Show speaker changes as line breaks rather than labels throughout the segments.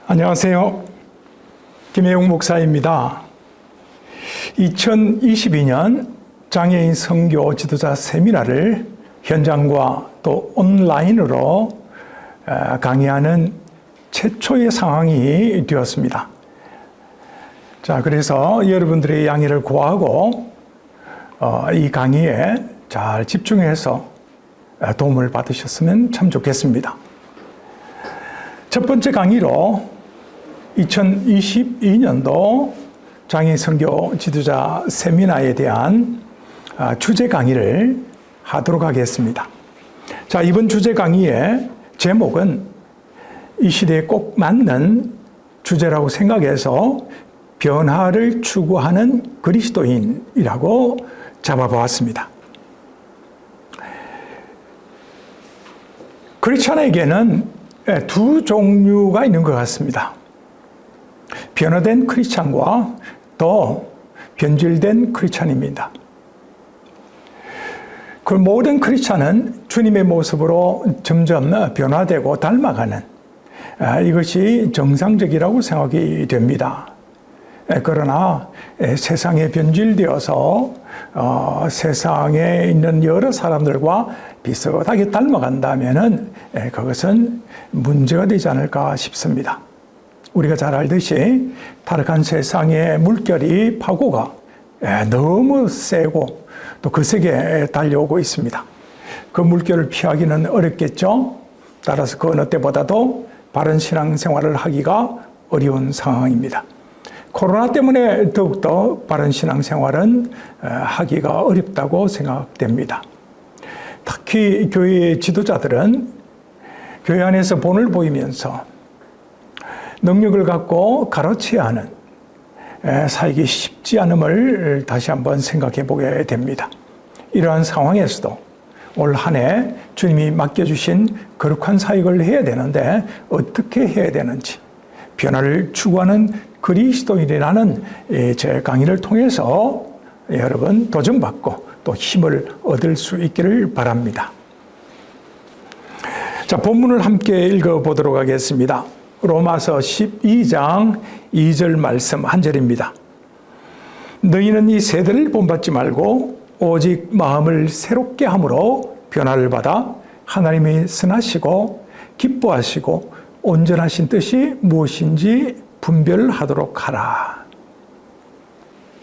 안녕하세요. 김혜용 목사입니다. 2022년 장애인 선교 지도자 세미나를 현장과 또 온라인으로 강의하는 최초의 상황이 되었습니다. 자, 그래서 여러분들의 양해를 구하고 이 강의에 잘 집중해서 도움을 받으셨으면 참 좋겠습니다. 첫 번째 강의로 2022년도 장애인 선교 지도자 세미나에 대한 주제 강의를 하도록 하겠습니다. 자, 이번 주제 강의의 제목은 이 시대에 꼭 맞는 주제라고 생각해서 변화를 추구하는 그리스도인이라고 잡아보았습니다. 크리스찬에게는 두 종류가 있는 것 같습니다. 변화된 크리스찬과 또 변질된 크리스찬입니다. 그 모든 크리스찬은 주님의 모습으로 점점 변화되고 닮아가는 이것이 정상적이라고 생각이 됩니다. 그러나 세상에 변질되어서 세상에 있는 여러 사람들과 비슷하게 닮아간다면 그것은 문제가 되지 않을까 싶습니다. 우리가 잘 알듯이 타락한 세상의 물결이 파고가 너무 세고 또 거세게 달려오고 있습니다. 그 물결을 피하기는 어렵겠죠. 따라서 그 어느 때보다도 바른 신앙생활을 하기가 어려운 상황입니다. 코로나 때문에 더욱더 바른 신앙생활은 하기가 어렵다고 생각됩니다. 특히 교회의 지도자들은 교회 안에서 본을 보이면서 능력을 갖고 가르쳐야 하는 살기 쉽지 않음을 다시 한번 생각해 보게 됩니다. 이러한 상황에서도 올 한 해 주님이 맡겨주신 거룩한 사역을 해야 되는데 어떻게 해야 되는지 변화를 추구하는 그리스도인이라는 제 강의를 통해서 여러분 도전받고 또 힘을 얻을 수 있기를 바랍니다. 자, 본문을 함께 읽어보도록 하겠습니다. 로마서 12장 2절 말씀 한 절입니다. 너희는 이 세대를 본받지 말고 오직 마음을 새롭게 함으로 변화를 받아 하나님이 선하시고 기뻐하시고 온전하신 뜻이 무엇인지 분별하도록 하라.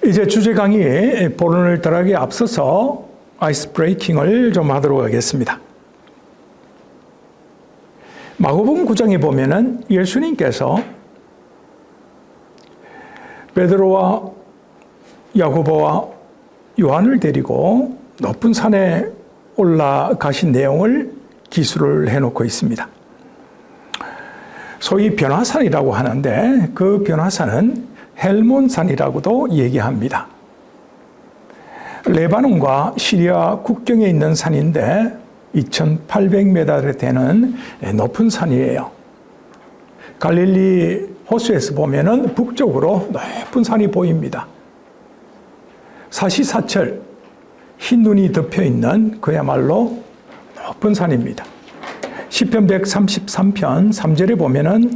이제 주제 강의에 본론을 들어가기 앞서서 아이스 브레이킹을 좀 하도록 하겠습니다. 마가복음 9장에 보면은 예수님께서 베드로와 야고보와 요한을 데리고 높은 산에 올라가신 내용을 기술을 해놓고 있습니다. 소위 변화산이라고 하는데 그 변화산은 헬몬산이라고도 얘기합니다. 레바논과 시리아 국경에 있는 산인데 2,800m 되는 높은 산이에요. 갈릴리 호수에서 보면은 북쪽으로 높은 산이 보입니다. 사시사철 흰 눈이 덮여 있는 그야말로 높은 산입니다. 시편 133편 3절에 보면은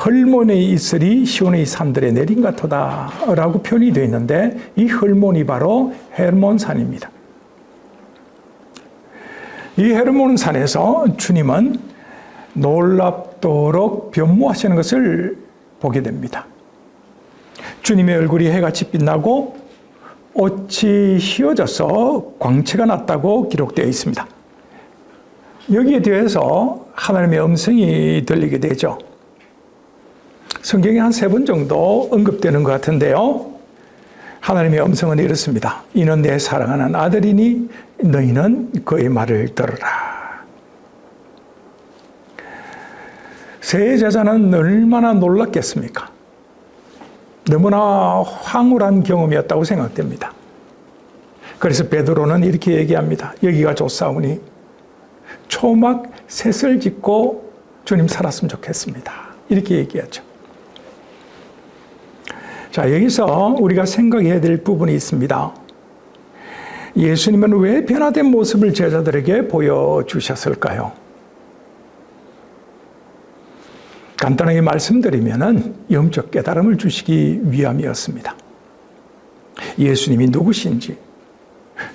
헐몬의 이슬이 시온의 산들에 내린 같도다 라고 표현이 되어 있는데 이 헐몬이 바로 헬몬산입니다. 이 헤르몬 산에서 주님은 놀랍도록 변모하시는 것을 보게 됩니다. 주님의 얼굴이 해같이 빛나고 옷이 휘어져서 광채가 났다고 기록되어 있습니다. 여기에 대해서 하나님의 음성이 들리게 되죠. 성경에 한 3번 정도 언급되는 것 같은데요. 하나님의 음성은 이렇습니다. 이는 내 사랑하는 아들이니 너희는 그의 말을 들으라. 새 제자는 얼마나 놀랐겠습니까? 너무나 황홀한 경험이었다고 생각됩니다. 그래서 베드로는 이렇게 얘기합니다. 여기가 좋사오니 초막 셋을 짓고 주님 살았으면 좋겠습니다. 이렇게 얘기하죠. 자, 여기서 우리가 생각해야 될 부분이 있습니다. 예수님은 왜 변화된 모습을 제자들에게 보여주셨을까요? 간단하게 말씀드리면은 영적 깨달음을 주시기 위함이었습니다. 예수님이 누구신지,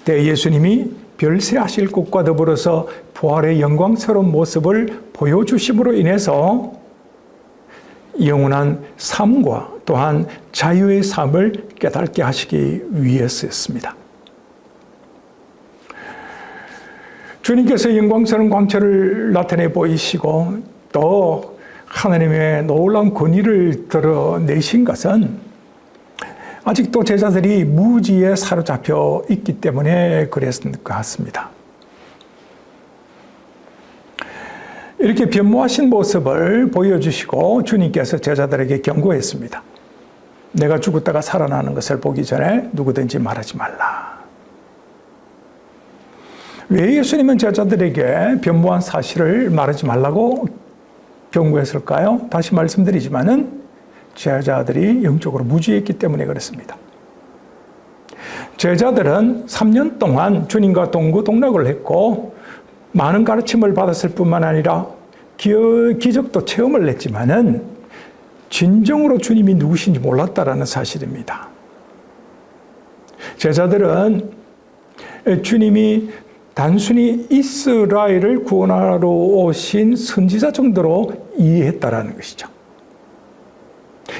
때 예수님이 별세하실 것과 더불어서 부활의 영광스러운 모습을 보여주심으로 인해서 영원한 삶과 또한 자유의 삶을 깨닫게 하시기 위해서였습니다. 주님께서 영광스러운 광채를 나타내 보이시고 또 하나님의 놀라운 권위를 드러내신 것은 아직도 제자들이 무지에 사로잡혀 있기 때문에 그랬을 것 같습니다. 이렇게 변모하신 모습을 보여주시고 주님께서 제자들에게 경고했습니다. 내가 죽었다가 살아나는 것을 보기 전에 누구든지 말하지 말라. 왜 예수님은 제자들에게 변모한 사실을 말하지 말라고 경고했을까요? 다시 말씀드리지만은 제자들이 영적으로 무지했기 때문에 그렇습니다. 제자들은 3년 동안 주님과 동거동락을 했고 많은 가르침을 받았을 뿐만 아니라 기적도 체험을 했지만은 진정으로 주님이 누구신지 몰랐다라는 사실입니다. 제자들은 주님이 단순히 이스라엘을 구원하러 오신 선지자 정도로 이해했다라는 것이죠.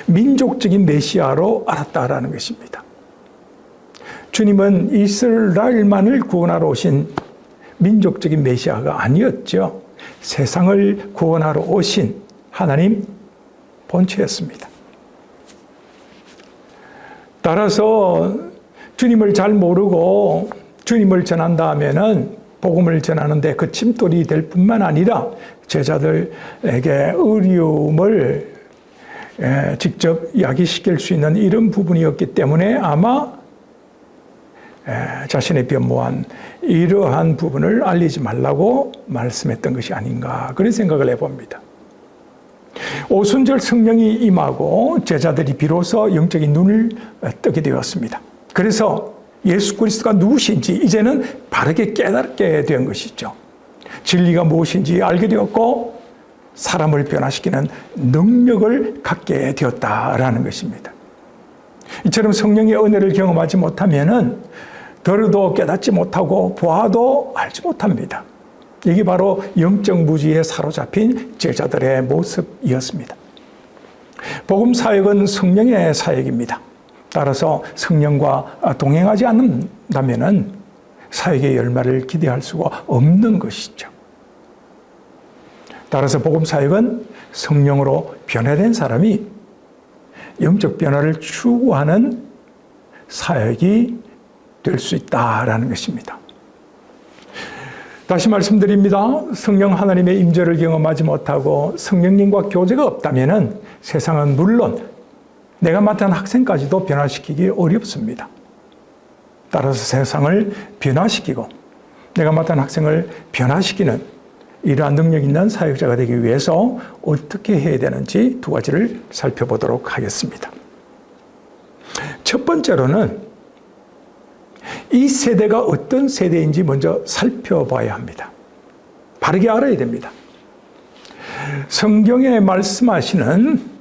민족적인 메시아로 알았다라는 것입니다. 주님은 이스라엘만을 구원하러 오신 민족적인 메시아가 아니었죠. 세상을 구원하러 오신 하나님 본체였습니다. 따라서 주님을 잘 모르고 주님을 전한다 하면은 복음을 전하는데 거침돌이 될 뿐만 아니라 제자들에게 어려움을 직접 야기시킬 수 있는 이런 부분이었기 때문에 아마 자신의 변모한 이러한 부분을 알리지 말라고 말씀했던 것이 아닌가 그런 생각을 해봅니다. 오순절 성령이 임하고 제자들이 비로소 영적인 눈을 뜨게 되었습니다. 그래서 예수 그리스도가 누구신지 이제는 바르게 깨닫게 된 것이죠. 진리가 무엇인지 알게 되었고 사람을 변화시키는 능력을 갖게 되었다라는 것입니다. 이처럼 성령의 은혜를 경험하지 못하면은 들어도 깨닫지 못하고 보아도 알지 못합니다. 이게 바로 영적 무지에 사로잡힌 제자들의 모습이었습니다. 복음 사역은 성령의 사역입니다. 따라서 성령과 동행하지 않는다면은 사역의 열매를 기대할 수가 없는 것이죠. 따라서 복음 사역은 성령으로 변화된 사람이 영적 변화를 추구하는 사역이 될 수 있다라는 것입니다. 다시 말씀드립니다. 성령 하나님의 임재를 경험하지 못하고 성령님과 교제가 없다면은 세상은 물론 내가 맡은 학생까지도 변화시키기 어렵습니다. 따라서 세상을 변화시키고 내가 맡은 학생을 변화시키는 이러한 능력 있는 사역자가 되기 위해서 어떻게 해야 되는지 두 가지를 살펴보도록 하겠습니다. 첫 번째로는 이 세대가 어떤 세대인지 먼저 살펴봐야 합니다. 바르게 알아야 됩니다. 성경에 말씀하시는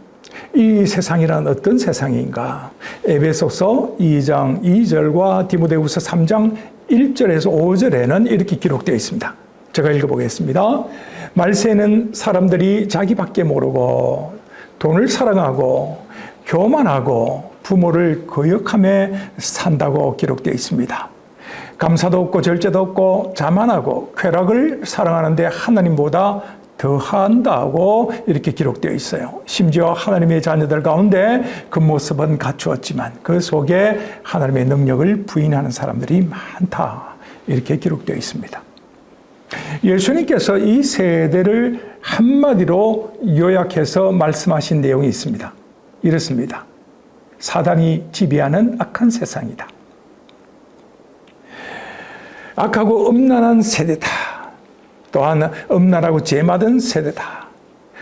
이 세상이란 어떤 세상인가? 에베소서 2장 2절과 디모데후서 3장 1절에서 5절에는 이렇게 기록되어 있습니다. 제가 읽어보겠습니다. 말세는 사람들이 자기밖에 모르고 돈을 사랑하고 교만하고 부모를 거역하며 산다고 기록되어 있습니다. 감사도 없고 절제도 없고 자만하고 쾌락을 사랑하는데 하나님보다 더한다고 이렇게 기록되어 있어요. 심지어 하나님의 자녀들 가운데 그 모습은 갖추었지만 그 속에 하나님의 능력을 부인하는 사람들이 많다. 이렇게 기록되어 있습니다. 예수님께서 이 세대를 한마디로 요약해서 말씀하신 내용이 있습니다. 이렇습니다. 사단이 지배하는 악한 세상이다. 악하고 음란한 세대다. 또한 음란하고 죄맞은 세대다.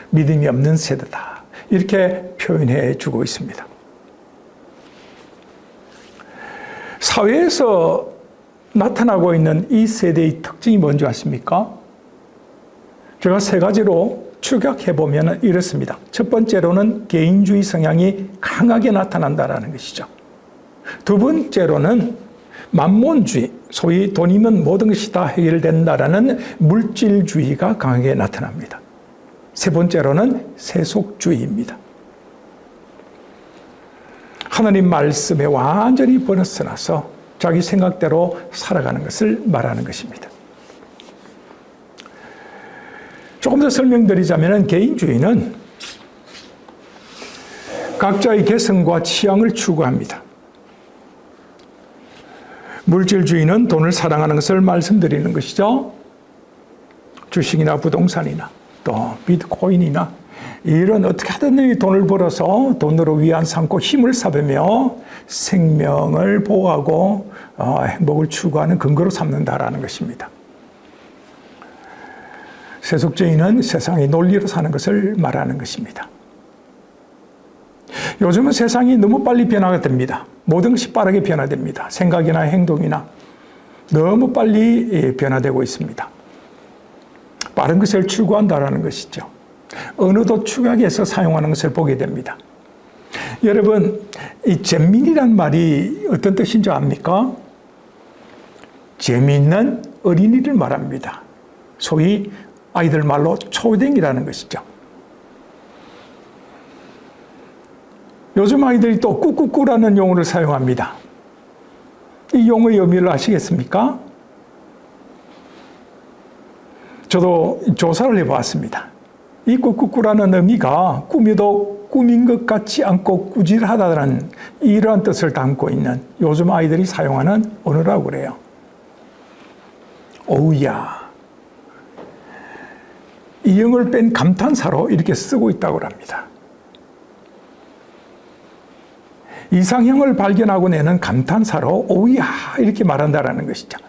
믿음이 없는 세대다. 이렇게 표현해 주고 있습니다. 사회에서 나타나고 있는 이 세대의 특징이 뭔지 아십니까? 제가 세 가지로 추격해보면 이렇습니다. 첫 번째로는 개인주의 성향이 강하게 나타난다는 것이죠. 두 번째로는 만몬주의, 소위 돈이면 모든 것이 다 해결된다라는 물질주의가 강하게 나타납니다. 세 번째로는 세속주의입니다. 하나님 말씀에 완전히 벗어나서 자기 생각대로 살아가는 것을 말하는 것입니다. 조금 더 설명드리자면 개인주의는 각자의 개성과 취향을 추구합니다. 물질주의는 돈을 사랑하는 것을 말씀드리는 것이죠. 주식이나 부동산이나 또 비트코인이나 이런 어떻게 하든 돈을 벌어서 돈으로 위안 삼고 힘을 삼으며 생명을 보호하고 행복을 추구하는 근거로 삼는다라는 것입니다. 세속주의는 세상의 논리로 사는 것을 말하는 것입니다. 요즘은 세상이 너무 빨리 변화가 됩니다. 모든 것이 빠르게 변화됩니다. 생각이나 행동이나 너무 빨리 변화되고 있습니다. 빠른 것을 추구한다라는 것이죠. 언어도 축약해서 사용하는 것을 보게 됩니다. 여러분, 이 잼민이란 말이 어떤 뜻인지 압니까? 재미있는 어린이를 말합니다. 소위 아이들 말로 초딩이라는 것이죠. 요즘 아이들이 또 꾸꾸꾸라는 용어를 사용합니다. 이 용어의 의미를 아시겠습니까? 저도 조사를 해보았습니다. 이 꾸꾸꾸라는 의미가 꾸며도 꾸민 것 같지 않고 꾸질하다는 이러한 뜻을 담고 있는 요즘 아이들이 사용하는 언어라고 그래요. 오우야. 이 영어를 뺀 감탄사로 이렇게 쓰고 있다고 합니다. 이상형을 발견하고 내는 감탄사로 오우야 이렇게 말한다라는 것이죠.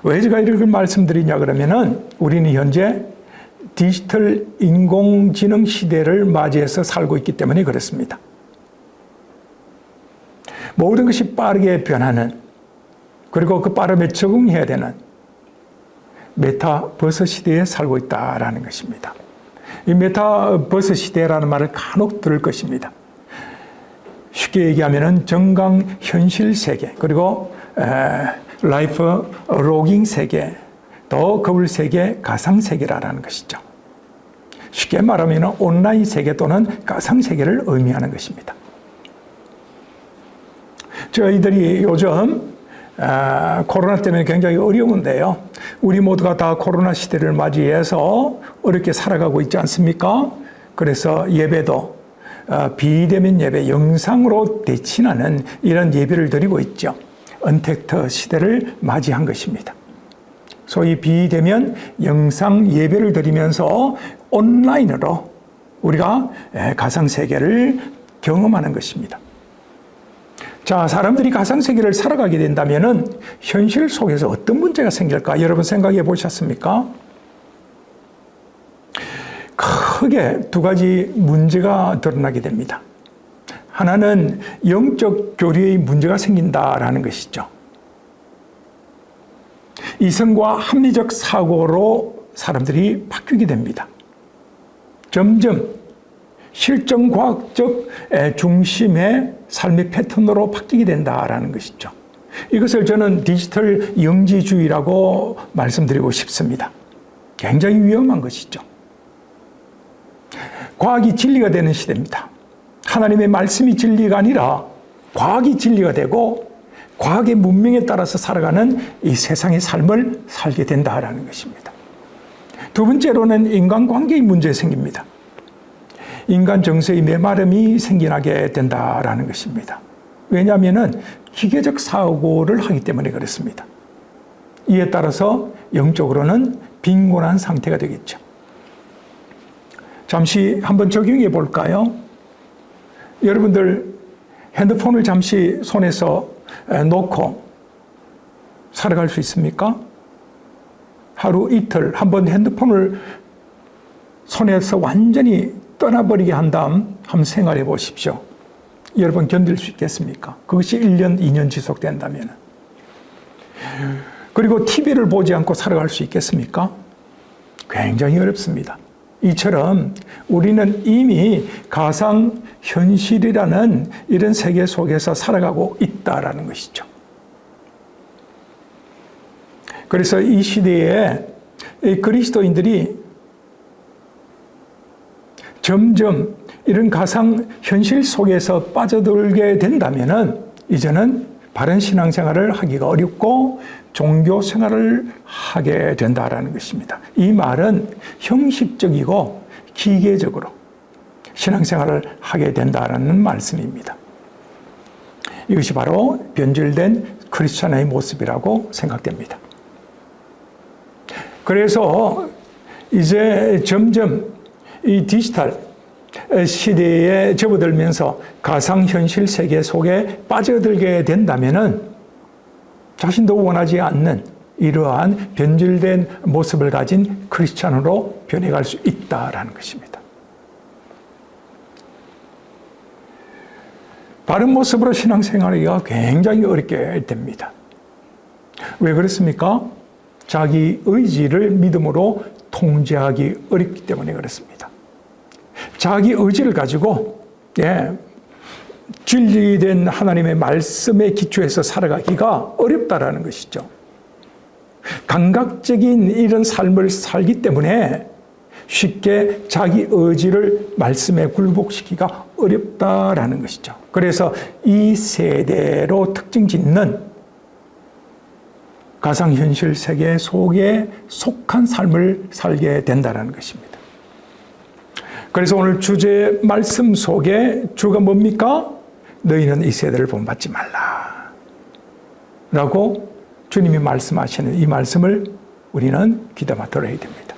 왜 제가 이렇게 말씀드리냐 그러면은 우리는 현재 디지털 인공지능 시대를 맞이해서 살고 있기 때문에 그렇습니다. 모든 것이 빠르게 변하는 그리고 그 빠름에 적응해야 되는 메타버스 시대에 살고 있다라는 것입니다. 이 메타버스 시대라는 말을 간혹 들을 것입니다. 쉽게 얘기하면은 정강 현실 세계 그리고 라이프 로깅 세계 또 거울 세계 가상 세계라는 것이죠. 쉽게 말하면 온라인 세계 또는 가상 세계를 의미하는 것입니다. 저희들이 요즘 코로나 때문에 굉장히 어려운데요. 우리 모두가 다 코로나 시대를 맞이해서 어렵게 살아가고 있지 않습니까? 그래서 예배도 비대면 예배, 영상으로 대신하는 이런 예배를 드리고 있죠. 언택트 시대를 맞이한 것입니다. 소위 비대면 영상 예배를 드리면서 온라인으로 우리가 가상세계를 경험하는 것입니다. 자, 사람들이 가상세계를 살아가게 된다면 현실 속에서 어떤 문제가 생길까? 여러분 생각해 보셨습니까? 크게 두 가지 문제가 드러나게 됩니다. 하나는 영적 교류의 문제가 생긴다라는 것이죠. 이성과 합리적 사고로 사람들이 바뀌게 됩니다. 점점 실정과학적 중심의 삶의 패턴으로 바뀌게 된다라는 것이죠. 이것을 저는 디지털 영지주의라고 말씀드리고 싶습니다. 굉장히 위험한 것이죠. 과학이 진리가 되는 시대입니다. 하나님의 말씀이 진리가 아니라 과학이 진리가 되고 과학의 문명에 따라서 살아가는 이 세상의 삶을 살게 된다라는 것입니다. 두 번째로는 인간관계의 문제 생깁니다. 인간 정서의 메마름이 생겨나게 된다라는 것입니다. 왜냐하면 기계적 사고를 하기 때문에 그렇습니다. 이에 따라서 영적으로는 빈곤한 상태가 되겠죠. 잠시 한번 적용해 볼까요? 여러분들 핸드폰을 잠시 손에서 놓고 살아갈 수 있습니까? 하루 이틀 한번 핸드폰을 손에서 완전히 떠나버리게 한 다음 한번 생활해 보십시오. 여러분 견딜 수 있겠습니까? 그것이 1년, 2년 굉장히 어렵습니다. 이처럼 우리는 이미 가상현실이라는 이런 세계 속에서 살아가고 있다라는 것이죠. 그래서 이 시대에 그리스도인들이 점점 이런 가상현실 속에서 빠져들게 된다면은 이제는 바른 신앙생활을 하기가 어렵고 종교 생활을 하게 된다라는 것입니다. 이 말은 형식적이고 기계적으로 신앙생활을 하게 된다라는 말씀입니다. 이것이 바로 변질된 크리스천의 모습이라고 생각됩니다. 그래서 이제 점점 이 디지털 시대에 접어들면서 가상현실 세계 속에 빠져들게 된다면은 자신도 원하지 않는 이러한 변질된 모습을 가진 크리스찬으로 변해갈 수 있다라는 것입니다. 바른 모습으로 신앙생활하기가 굉장히 어렵게 됩니다. 왜 그렇습니까? 자기 의지를 믿음으로 통제하기 어렵기 때문에 그렇습니다. 자기 의지를 가지고 진리된 하나님의 말씀에 기초해서 살아가기가 어렵다라는 것이죠. 감각적인 이런 삶을 살기 때문에 쉽게 자기 의지를 말씀에 굴복시키기가 어렵다라는 것이죠. 그래서 이 세대로 특징 짓는 가상현실 세계 속에 속한 삶을 살게 된다는 것입니다. 그래서 오늘 주제 말씀 속에 주가 뭡니까? 너희는 이 세대를 본받지 말라 라고 주님이 말씀하시는 이 말씀을 우리는 귀담아 들어야 됩니다.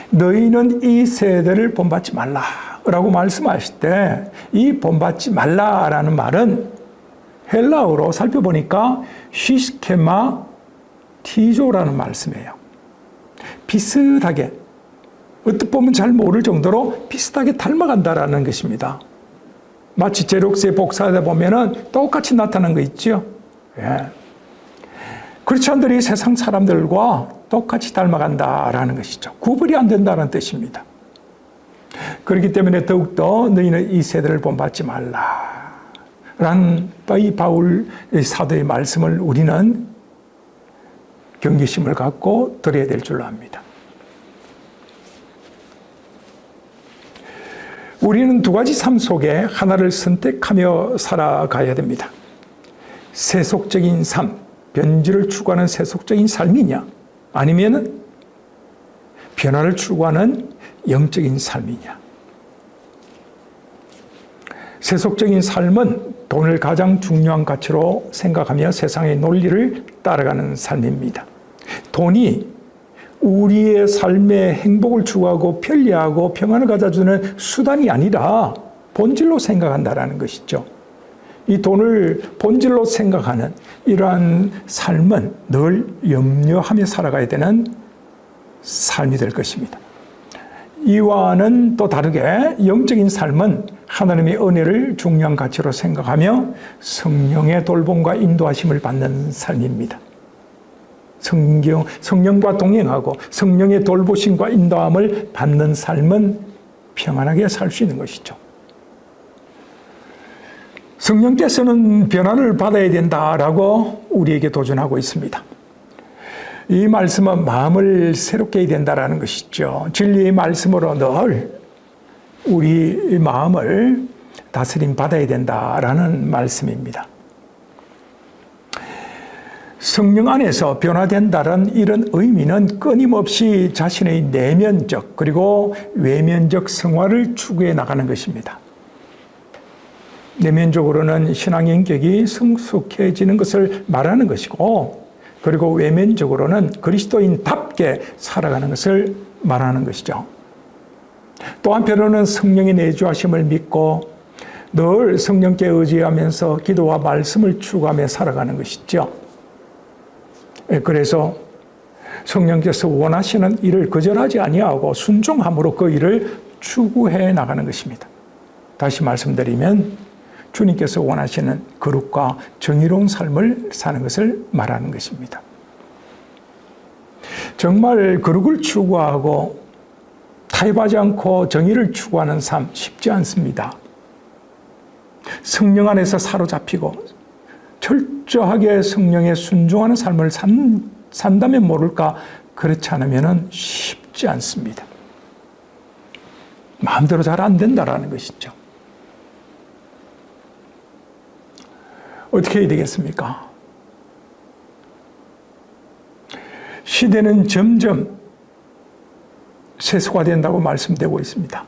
너희는 이 세대를 본받지 말라 라고 말씀하실 때 이 본받지 말라라는 말은 헬라어로 살펴보니까 시스케마 티조라는 말씀이에요. 비슷하게, 어떻게 보면 잘 모를 정도로 비슷하게 닮아간다라는 것입니다. 마치 제록스의 복사하다 보면은 똑같이 나타나는 거 있죠. 크리스천들이 세상 사람들과 똑같이 닮아간다라는 것이죠. 구분이 안 된다는 뜻입니다. 그렇기 때문에 더욱더 너희는 이 세대를 본받지 말라 라는 이 바울 사도의 말씀을 우리는 경계심을 갖고 들어야 될 줄로 압니다. 우리는 두 가지 삶 속에 하나를 선택하며 살아가야 됩니다. 세속적인 삶, 변질을 추구하는 세속적인 삶이냐, 아니면 변화를 추구하는 영적인 삶이냐. 세속적인 삶은 돈을 가장 중요한 가치로 생각하며 세상의 논리를 따라가는 삶입니다. 돈이 우리의 삶의 행복을 추구하고 편리하고 평안을 가져주는 수단이 아니라 본질로 생각한다라는 것이죠. 이 돈을 본질로 생각하는 이러한 삶은 늘 염려하며 살아가야 되는 삶이 될 것입니다. 이와는 또 다르게 영적인 삶은 하나님의 은혜를 중요한 가치로 생각하며 성령의 돌봄과 인도하심을 받는 삶입니다. 성령과 동행하고 성령의 돌보심과 인도함을 받는 삶은 평안하게 살 수 있는 것이죠. 성령께서는 변화를 받아야 된다라고 우리에게 도전하고 있습니다. 이 말씀은 마음을 새롭게 해야 된다라는 것이죠. 진리의 말씀으로 늘 우리 마음을 다스림 받아야 된다라는 말씀입니다. 성령 안에서 변화된다는 이런 의미는 끊임없이 자신의 내면적 그리고 외면적 성화를 추구해 나가는 것입니다. 내면적으로는 신앙의 인격이 성숙해지는 것을 말하는 것이고, 그리고 외면적으로는 그리스도인답게 살아가는 것을 말하는 것이죠. 또 한편으로는 성령의 내주하심을 믿고 늘 성령께 의지하면서 기도와 말씀을 추구하며 살아가는 것이죠. 그래서 성령께서 원하시는 일을 거절하지 아니하고 순종함으로 그 일을 추구해 나가는 것입니다. 다시 말씀드리면 주님께서 원하시는 거룩과 정의로운 삶을 사는 것을 말하는 것입니다. 정말 거룩을 추구하고 타협하지 않고 정의를 추구하는 삶 쉽지 않습니다. 성령 안에서 사로잡히고 철저하게 성령에 순종하는 삶을 산다면 모를까, 그렇지 않으면 쉽지 않습니다. 마음대로 잘 안 된다라는 것이죠. 어떻게 해야 되겠습니까? 시대는 점점 세속화된다고 말씀되고 있습니다.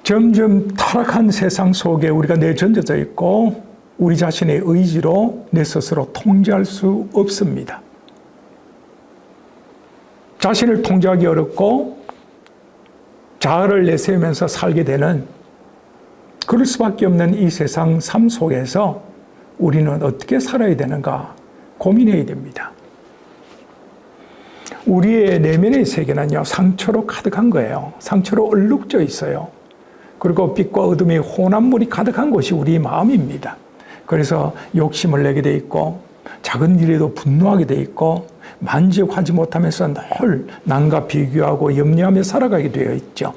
점점 타락한 세상 속에 우리가 내던져져 있고 우리 자신의 의지로 내 스스로 통제할 수 없습니다. 자신을 통제하기 어렵고 자아를 내세우면서 살게 되는, 그럴 수밖에 없는 이 세상 삶 속에서 우리는 어떻게 살아야 되는가 고민해야 됩니다. 우리의 내면의 세계는요, 상처로 가득한 거예요. 상처로 얼룩져 있어요. 그리고 빛과 어둠의 혼합물이 가득한 곳이 우리 마음입니다. 그래서 욕심을 내게 돼 있고 작은 일에도 분노하게 돼 있고 만족하지 못하면서 늘 남과 비교하고 염려하며 살아가게 되어 있죠.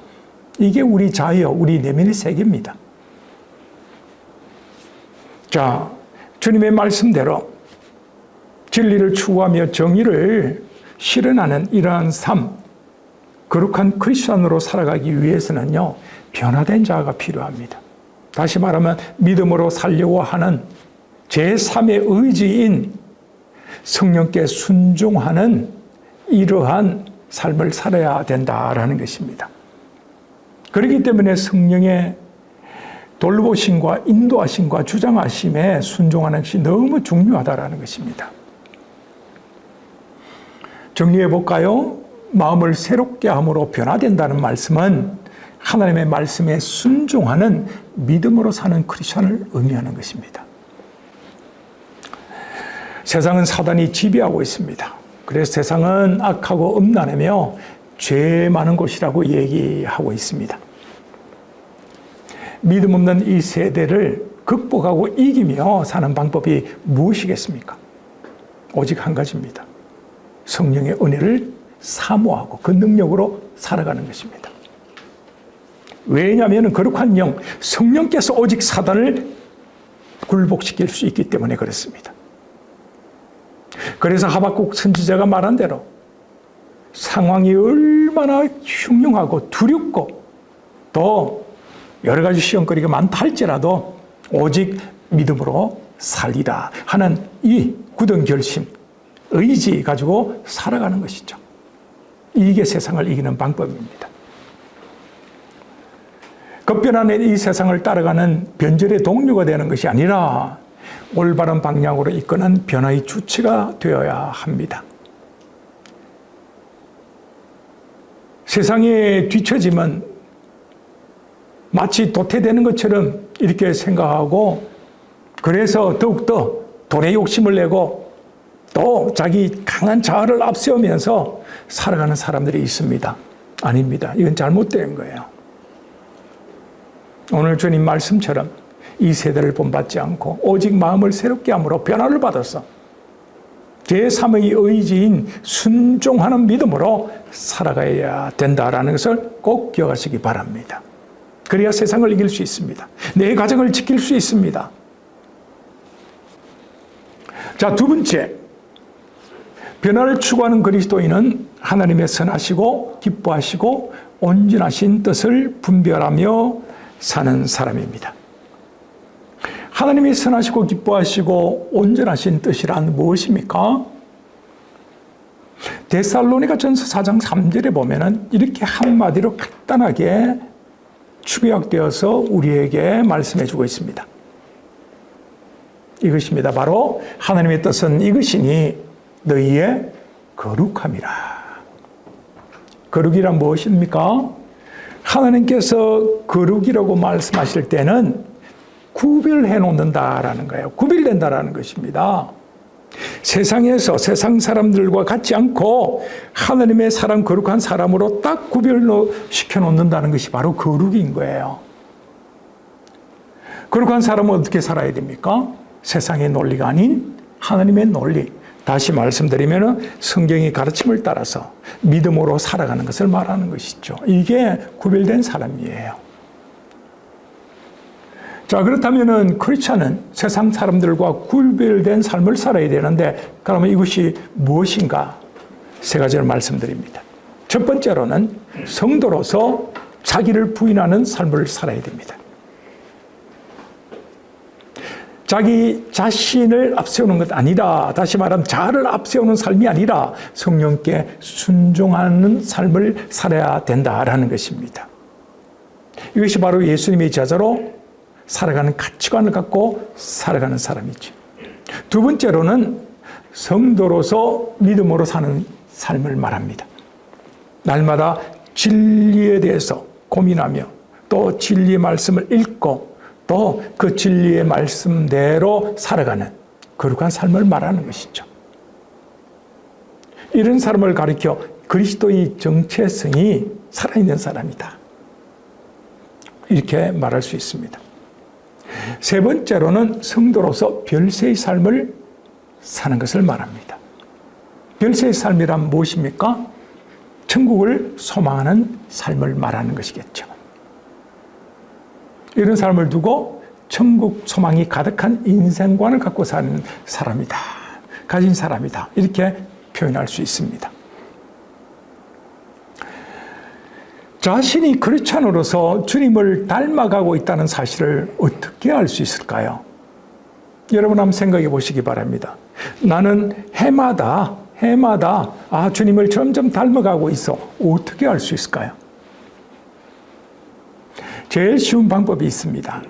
이게 우리 자유, 우리 내면의 세계입니다. 자, 주님의 말씀대로 진리를 추구하며 정의를 실현하는 이러한 삶, 거룩한 크리스천으로 살아가기 위해서는요, 변화된 자가 필요합니다. 다시 말하면 믿음으로 살려고 하는 제3의 의지인 성령께 순종하는 이러한 삶을 살아야 된다라는 것입니다. 그렇기 때문에 성령의 돌보심과 인도하심과 주장하심에 순종하는 것이 너무 중요하다라는 것입니다. 정리해 볼까요? 마음을 새롭게 함으로 변화된다는 말씀은 하나님의 말씀에 순종하는 믿음으로 사는 크리스천을 의미하는 것입니다. 세상은 사단이 지배하고 있습니다. 그래서 세상은 악하고 음란하며 죄 많은 곳이라고 얘기하고 있습니다. 믿음 없는 이 세대를 극복하고 이기며 사는 방법이 무엇이겠습니까? 오직 한 가지입니다. 성령의 은혜를 사모하고 그 능력으로 살아가는 것입니다. 왜냐하면 거룩한 영, 성령께서 오직 사단을 굴복시킬 수 있기 때문에 그렇습니다. 그래서 하박국 선지자가 말한 대로 상황이 얼마나 흉흉하고 두렵고 또 여러 가지 시험거리가 많다 할지라도 오직 믿음으로 살리라 하는 이 굳은 결심, 의지 가지고 살아가는 것이죠. 이게 세상을 이기는 방법입니다. 급변하는 이 세상을 따라가는 변절의 동료가 되는 것이 아니라 올바른 방향으로 이끄는 변화의 주체가 되어야 합니다. 세상에 뒤처짐은 마치 도태되는 것처럼 이렇게 생각하고 그래서 더욱더 돈의 욕심을 내고 또 자기 강한 자아를 앞세우면서 살아가는 사람들이 있습니다. 아닙니다. 이건 잘못된 거예요. 오늘 주님 말씀처럼 이 세대를 본받지 않고 오직 마음을 새롭게 함으로 변화를 받아서 제3의 의지인 순종하는 믿음으로 살아가야 된다라는 것을 꼭 기억하시기 바랍니다. 그래야 세상을 이길 수 있습니다. 내 가정을 지킬 수 있습니다. 자, 두 번째, 변화를 추구하는 그리스도인은 하나님의 선하시고 기뻐하시고 온전하신 뜻을 분별하며 사는 사람입니다. 하나님이 선하시고 기뻐하시고 온전하신 뜻이란 무엇입니까? 데살로니가전서 4장 3절에 보면은 이렇게 한마디로 간단하게 축약되어서 우리에게 말씀해 주고 있습니다. 이것입니다. 바로 하나님의 뜻은 이것이니 너희의 거룩함이라. 거룩이란 무엇입니까? 하나님께서 거룩이라고 말씀하실 때는 구별해 놓는다라는 거예요. 구별된다라는 것입니다. 세상에서 세상 사람들과 같지 않고 하나님의 사람, 거룩한 사람으로 딱 구별시켜 놓는다는 것이 바로 거룩인 거예요. 거룩한 사람은 어떻게 살아야 됩니까? 세상의 논리가 아닌 하나님의 논리, 다시 말씀드리면 성경의 가르침을 따라서 믿음으로 살아가는 것을 말하는 것이죠. 이게 구별된 사람이에요. 자, 그렇다면 크리스찬은 세상 사람들과 구별된 삶을 살아야 되는데, 그러면 이것이 무엇인가? 세 가지를 말씀드립니다. 첫 번째로는 성도로서 자기를 부인하는 삶을 살아야 됩니다. 자기 자신을 앞세우는 것 아니라, 다시 말하면 자아를 앞세우는 삶이 아니라 성령께 순종하는 삶을 살아야 된다라는 것입니다. 이것이 바로 예수님의 제자로 살아가는 가치관을 갖고 살아가는 사람이죠. 두 번째로는 성도로서 믿음으로 사는 삶을 말합니다. 날마다 진리에 대해서 고민하며 또 진리의 말씀을 읽고 또 그 진리의 말씀대로 살아가는 거룩한 삶을 말하는 것이죠. 이런 사람을 가리켜 그리스도의 정체성이 살아있는 사람이다, 이렇게 말할 수 있습니다. 세 번째로는 성도로서 별세의 삶을 사는 것을 말합니다. 별세의 삶이란 무엇입니까? 천국을 소망하는 삶을 말하는 것이겠죠. 이런 삶을 두고 천국 소망이 가득한 인생관을 갖고 사는 사람이다, 가진 사람이다, 이렇게 표현할 수 있습니다. 자신이 크리스찬으로서 주님을 닮아가고 있다는 사실을 어떻게 알 수 있을까요? 여러분 한번 생각해 보시기 바랍니다. 나는 해마다 주님을 점점 닮아가고 있어. 어떻게 알 수 있을까요? 제일 쉬운 방법이 있습니다.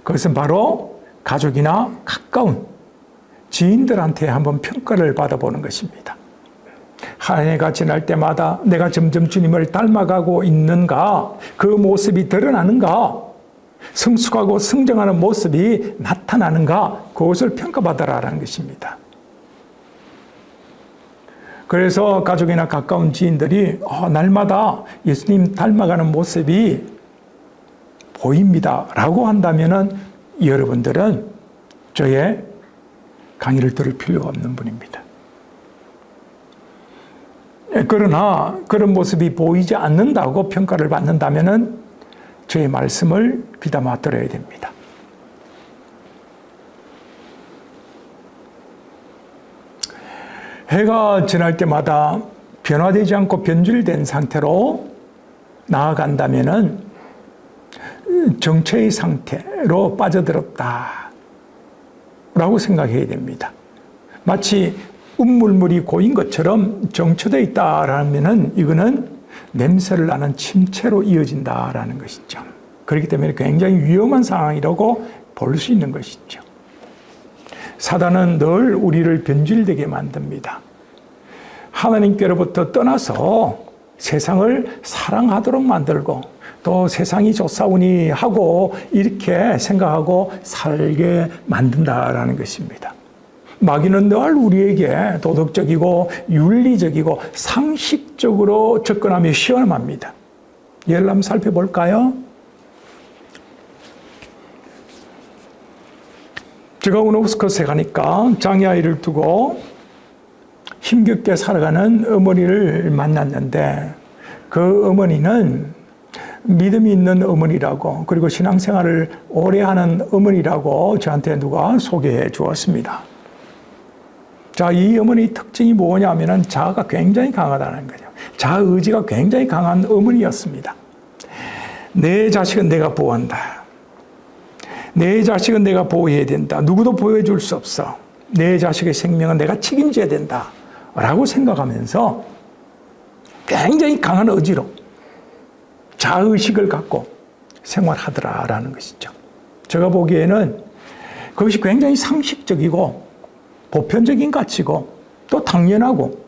그것은 바로 가족이나 가까운 지인들한테 한번 평가를 받아보는 것입니다. 한 해가 지날 때마다 내가 점점 주님을 닮아가고 있는가, 그 모습이 드러나는가, 성숙하고 성장하는 모습이 나타나는가, 그것을 평가받아라라는 것입니다. 그래서 가족이나 가까운 지인들이 날마다 예수님 닮아가는 모습이 보입니다 라고 한다면 여러분들은 저의 강의를 들을 필요가 없는 분입니다. 그러나 그런 모습이 보이지 않는다고 평가를 받는다면 저의 말씀을 귀담아 들어야 됩니다. 해가 지날 때마다 변화되지 않고 변질된 상태로 나아간다면 정체의 상태로 빠져들었다 라고 생각해야 됩니다. 마치 음물물이 고인 것처럼 정체되어 있다라면 이거는 냄새를 나는 침체로 이어진다라는 것이죠. 그렇기 때문에 굉장히 위험한 상황이라고 볼 수 있는 것이죠. 사단은 늘 우리를 변질되게 만듭니다. 하나님께로부터 떠나서 세상을 사랑하도록 만들고 또 세상이 좋사오니 하고 이렇게 생각하고 살게 만든다라는 것입니다. 마귀는 늘 우리에게 도덕적이고 윤리적이고 상식적으로 접근하며 시험합니다. 예를 한번 살펴볼까요? 제가 우노스컷에 가니까 장애아이를 두고 힘겹게 살아가는 어머니를 만났는데, 그 어머니는 믿음이 있는 어머니라고, 그리고 신앙생활을 오래 하는 어머니라고 저한테 누가 소개해 주었습니다. 자, 이 어머니 특징이 뭐냐면은 자아가 굉장히 강하다는 거죠. 자아 의지가 굉장히 강한 어머니였습니다. 내 자식은 내가 보호한다. 내 자식은 내가 보호해야 된다. 누구도 보호해줄 수 없어. 내 자식의 생명은 내가 책임져야 된다 라고 생각하면서 굉장히 강한 의지로 자의식을 갖고 생활하더라라는 것이죠. 제가 보기에는 그것이 굉장히 상식적이고 보편적인 가치고 또 당연하고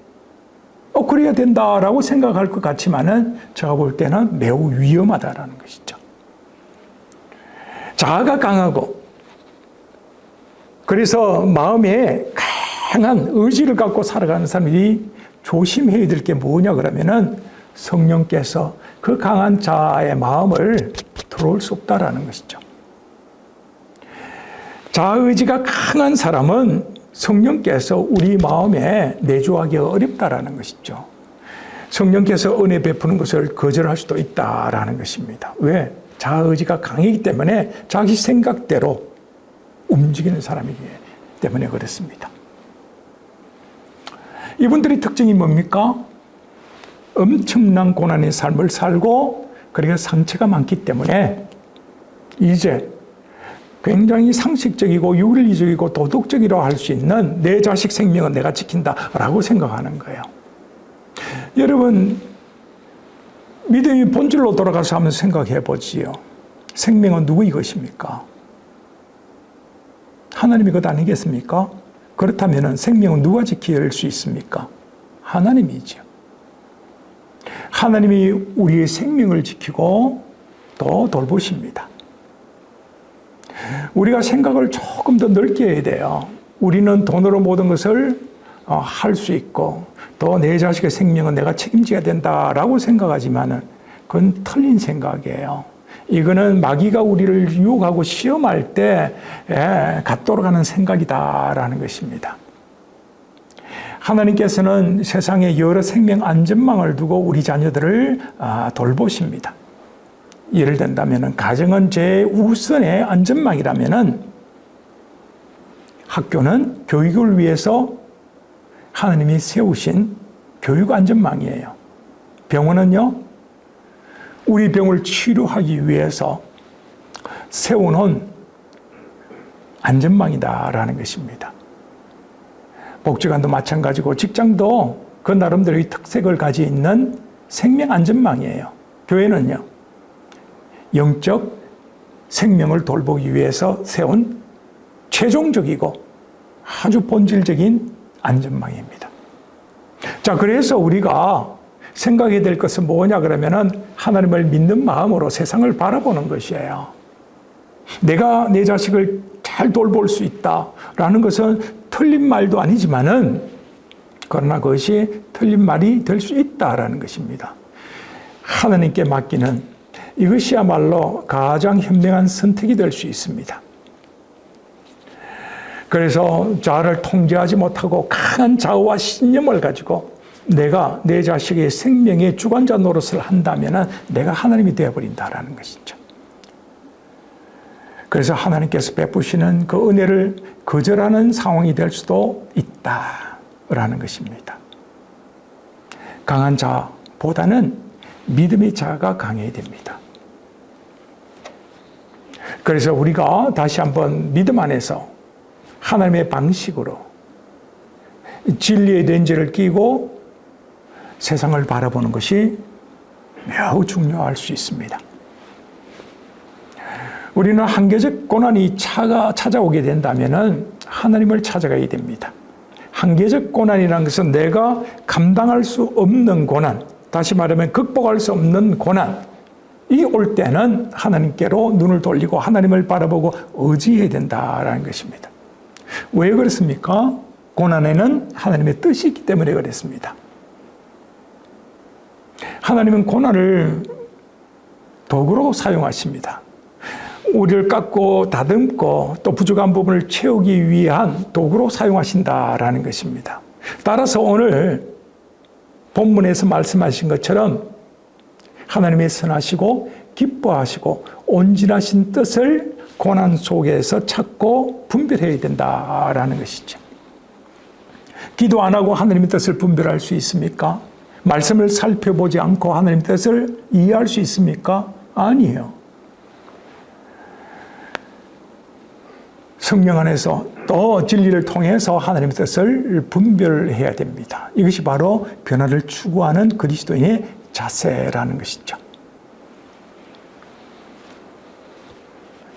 그래야 된다라고 생각할 것 같지만은 제가 볼 때는 매우 위험하다라는 것이죠. 자아가 강하고 그래서 마음에 강한 의지를 갖고 살아가는 사람이 조심해야 될 게 뭐냐 그러면은 성령께서 그 강한 자아의 마음을 들어올 수 없다라는 것이죠. 자아의지가 강한 사람은 성령께서 우리 마음에 내주하기가 어렵다라는 것이죠. 성령께서 은혜 베푸는 것을 거절할 수도 있다라는 것입니다. 왜? 자아의지가 강하기 때문에 자기 생각대로 움직이는 사람이기 때문에 그렇습니다. 이분들의 특징이 뭡니까? 엄청난 고난의 삶을 살고 그리고 상처가 많기 때문에 이제 굉장히 상식적이고 윤리적이고 도덕적이라고 할 수 있는 내 자식 생명은 내가 지킨다라고 생각하는 거예요. 여러분, 믿음의 본질로 돌아가서 한번 생각해 보지요. 생명은 누구의 것입니까? 하나님의 것 아니겠습니까? 그렇다면 생명은 누가 지킬 수 있습니까? 하나님이죠. 하나님이 우리의 생명을 지키고 또 돌보십니다. 우리가 생각을 조금 더 넓게 해야 돼요. 우리는 돈으로 모든 것을 할 수 있고 또 내 자식의 생명은 내가 책임져야 된다라고 생각하지만은 그건 틀린 생각이에요. 이거는 마귀가 우리를 유혹하고 시험할 때 갖도록 하는 생각이다라는 것입니다. 하나님께서는 세상에 여러 생명 안전망을 두고 우리 자녀들을 돌보십니다. 예를 든다면 가정은 제우선의 안전망이라면 학교는 교육을 위해서 하나님이 세우신 교육 안전망이에요. 병원은요, 우리 병을 치료하기 위해서 세워놓은 안전망이다라는 것입니다. 복지관도 마찬가지고 직장도 그 나름대로의 특색을 가지고 있는 생명 안전망이에요. 교회는요, 영적 생명을 돌보기 위해서 세운 최종적이고 아주 본질적인 안전망입니다. 자, 그래서 우리가 생각해야 될 것은 뭐냐 그러면은 하나님을 믿는 마음으로 세상을 바라보는 것이에요. 내가 내 자식을 잘 돌볼 수 있다라는 것은 틀린 말도 아니지만은 그러나 그것이 틀린 말이 될 수 있다라는 것입니다. 하나님께 맡기는 이것이야말로 가장 현명한 선택이 될 수 있습니다. 그래서 자아를 통제하지 못하고 강한 자아와 신념을 가지고 내가 내 자식의 생명의 주관자 노릇을 한다면 내가 하나님이 되어버린다라는 것이죠. 그래서 하나님께서 베푸시는 그 은혜를 거절하는 상황이 될 수도 있다라는 것입니다. 강한 자보다는 믿음의 자가 강해야 됩니다. 그래서 우리가 다시 한번 믿음 안에서 하나님의 방식으로 진리의 렌즈를 끼고 세상을 바라보는 것이 매우 중요할 수 있습니다. 우리는 한계적 고난이 찾아오게 된다면 하나님을 찾아가야 됩니다. 한계적 고난이라는 것은 내가 감당할 수 없는 고난, 다시 말하면 극복할 수 없는 고난이 올 때는 하나님께로 눈을 돌리고 하나님을 바라보고 의지해야 된다라는 것입니다. 왜 그렇습니까? 고난에는 하나님의 뜻이 있기 때문에 그렇습니다. 하나님은 고난을 도구로 사용하십니다. 우리를 깎고 다듬고 또 부족한 부분을 채우기 위한 도구로 사용하신다라는 것입니다. 따라서 오늘 본문에서 말씀하신 것처럼 하나님의 선하시고 기뻐하시고 온전하신 뜻을 고난 속에서 찾고 분별해야 된다라는 것이죠. 기도 안 하고 하나님의 뜻을 분별할 수 있습니까? 말씀을 살펴보지 않고 하나님의 뜻을 이해할 수 있습니까? 아니에요. 성령 안에서 또 진리를 통해서 하나님의 뜻을 분별해야 됩니다. 이것이 바로 변화를 추구하는 그리스도인의 자세라는 것이죠.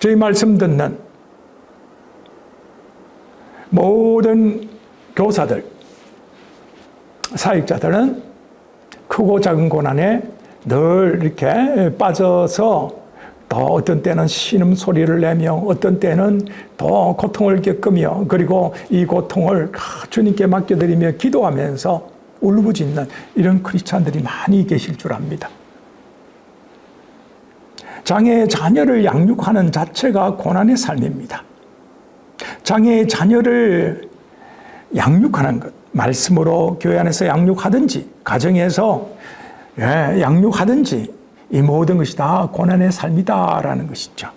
저희 말씀 듣는 모든 교사들, 사역자들은 크고 작은 고난에 늘 이렇게 빠져서 또 어떤 때는 신음소리를 내며 어떤 때는 또 고통을 겪으며 그리고 이 고통을 주님께 맡겨드리며 기도하면서 울부짖는 이런 크리스찬들이 많이 계실 줄 압니다. 장애의 자녀를 양육하는 자체가 고난의 삶입니다. 장애의 자녀를 양육하는 것, 말씀으로 교회 안에서 양육하든지 가정에서 양육하든지 이 모든 것이 다 고난의 삶이다라는 것이죠.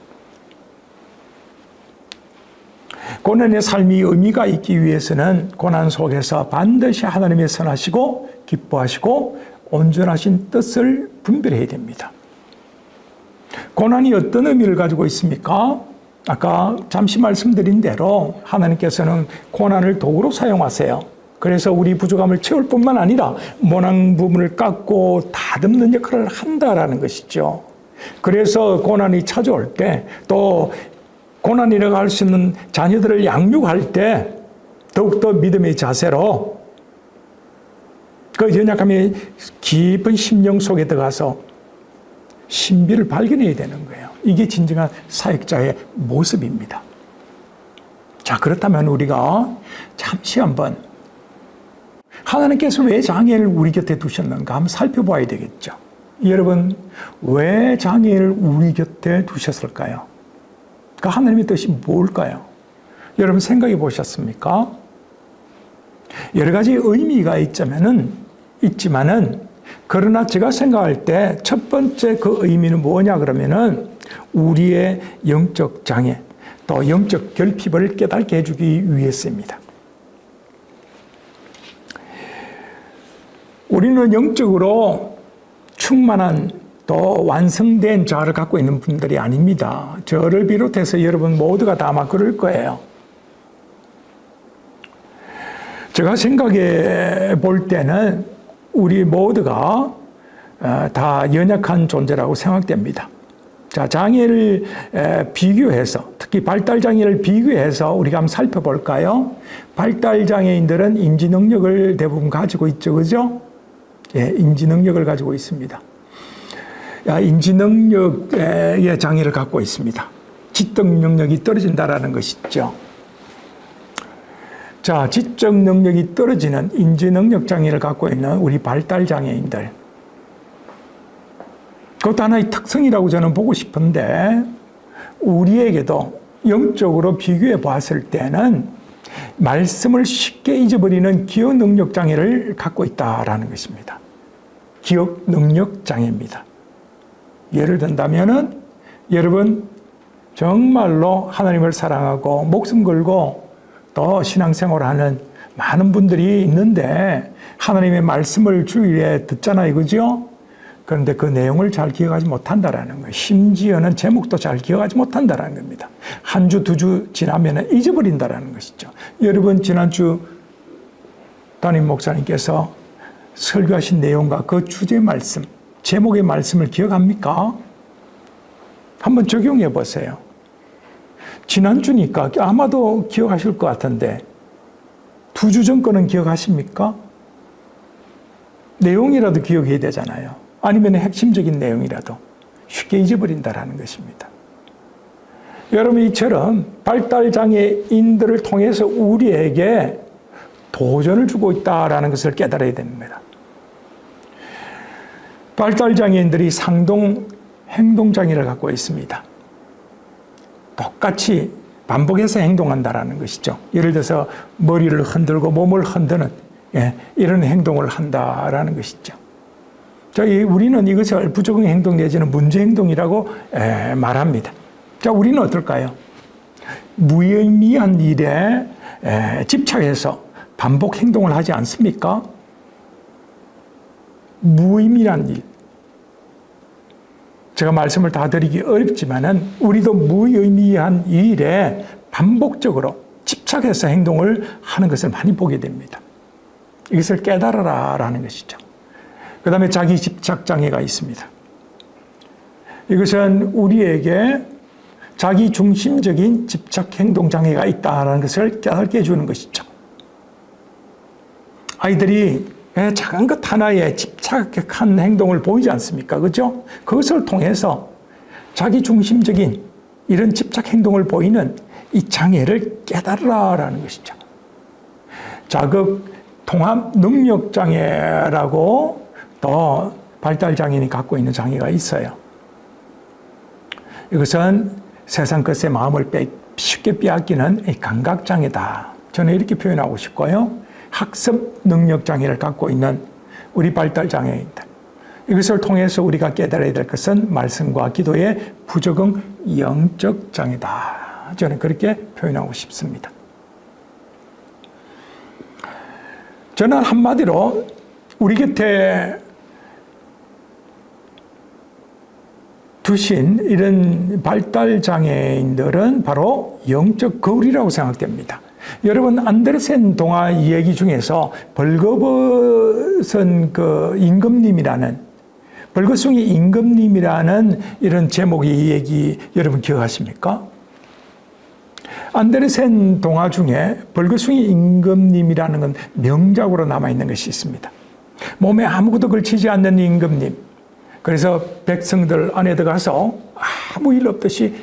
고난의 삶이 의미가 있기 위해서는 고난 속에서 반드시 하나님의 선하시고 기뻐하시고 온전하신 뜻을 분별해야 됩니다. 고난이 어떤 의미를 가지고 있습니까? 아까 잠시 말씀드린 대로 하나님께서는 고난을 도구로 사용하세요. 그래서 우리 부족함을 채울 뿐만 아니라 모난 부분을 깎고 다듬는 역할을 한다라는 것이죠. 그래서 고난이 찾아올 때, 또 고난이라고 할 수 있는 자녀들을 양육할 때 더욱더 믿음의 자세로 그 연약함의 깊은 심령 속에 들어가서 신비를 발견해야 되는 거예요. 이게 진정한 사역자의 모습입니다. 자, 그렇다면 우리가 잠시 한번 하나님께서 왜 장애를 우리 곁에 두셨는가 한번 살펴봐야 되겠죠. 여러분, 왜 장애를 우리 곁에 두셨을까요? 그 하나님의 뜻이 뭘까요? 여러분 생각해 보셨습니까? 여러 가지 의미가 있지만은 그러나 제가 생각할 때 첫 번째 그 의미는 뭐냐 그러면은 우리의 영적 장애, 또 영적 결핍을 깨닫게 해주기 위해서입니다. 우리는 영적으로 충만한 또 완성된 자아를 갖고 있는 분들이 아닙니다. 저를 비롯해서 여러분 모두가 다 아마 그럴 거예요. 제가 생각해 볼 때는 우리 모두가 다 연약한 존재라고 생각됩니다. 자, 장애를 비교해서, 특히 발달장애를 비교해서 우리가 한번 살펴볼까요? 발달장애인들은 인지 능력을 대부분 가지고 있죠, 그죠? 예, 인지 능력을 가지고 있습니다. 인지 능력의 장애를 갖고 있습니다. 지적 능력이 떨어진다라는 것이죠. 자, 지적 능력이 떨어지는 인지 능력 장애를 갖고 있는 우리 발달 장애인들. 그것도 하나의 특성이라고 저는 보고 싶은데, 우리에게도 영적으로 비교해 봤을 때는 말씀을 쉽게 잊어버리는 기억 능력 장애를 갖고 있다라는 것입니다. 기억 능력 장애입니다. 예를 든다면은 여러분 정말로 하나님을 사랑하고 목숨 걸고 또 신앙생활을 하는 많은 분들이 있는데 하나님의 말씀을 주일에 듣잖아요, 그죠? 그런데 그 내용을 잘 기억하지 못한다라는 거예요. 심지어는 제목도 잘 기억하지 못한다라는 겁니다. 한 주, 두 주 지나면 잊어버린다라는 것이죠. 여러분 지난주 담임 목사님께서 설교하신 내용과 그 주제 말씀, 제목의 말씀을 기억합니까? 한번 적용해 보세요. 지난주니까 아마도 기억하실 것 같은데 2주 전 거는 기억하십니까? 내용이라도 기억해야 되잖아요. 아니면 핵심적인 내용이라도 쉽게 잊어버린다라는 것입니다. 여러분 이처럼 발달장애인들을 통해서 우리에게 도전을 주고 있다는 것을 깨달아야 됩니다. 발달장애인들이 상동 행동장애를 갖고 있습니다. 똑같이 반복해서 행동한다는 것이죠. 예를 들어서 머리를 흔들고 몸을 흔드는 이런 행동을 한다라는 것이죠. 우리는 이것을 부적응 행동 내지는 문제 행동이라고 말합니다. 자, 우리는 어떨까요? 무의미한 일에 집착해서 반복 행동을 하지 않습니까? 무의미한 일. 제가 말씀을 다 드리기 어렵지만은 우리도 무의미한 일에 반복적으로 집착해서 행동을 하는 것을 많이 보게 됩니다. 이것을 깨달아라라는 것이죠. 그 다음에 자기 집착 장애가 있습니다. 이것은 우리에게 자기 중심적인 집착 행동 장애가 있다는 것을 깨닫게 해주는 것이죠. 아이들이 작은 것 하나에 집착한 행동을 보이지 않습니까? 그죠? 그것을 통해서 자기 중심적인 이런 집착 행동을 보이는 이 장애를 깨달으라라는 것이죠. 자극 통합 능력 장애라고 또 발달 장애인이 갖고 있는 장애가 있어요. 이것은 세상 것에 마음을 쉽게 빼앗기는 감각 장애다. 저는 이렇게 표현하고 싶고요. 학습 능력 장애를 갖고 있는 우리 발달 장애인들. 이것을 통해서 우리가 깨달아야 될 것은 말씀과 기도의 부적응 영적 장애다. 저는 그렇게 표현하고 싶습니다. 저는 한마디로 우리 곁에 두신 이런 발달 장애인들은 바로 영적 거울이라고 생각됩니다. 여러분, 안데르센 동화 이야기 중에서 벌거벗은 임금님이라는, 벌거숭이 임금님이라는 이런 제목의 이 얘기 여러분 기억하십니까? 안데르센 동화 중에 벌거숭이 임금님이라는 건 명작으로 남아있는 것이 있습니다. 몸에 아무것도 걸치지 않는 임금님. 그래서 백성들 안에 들어가서 아무 일 없듯이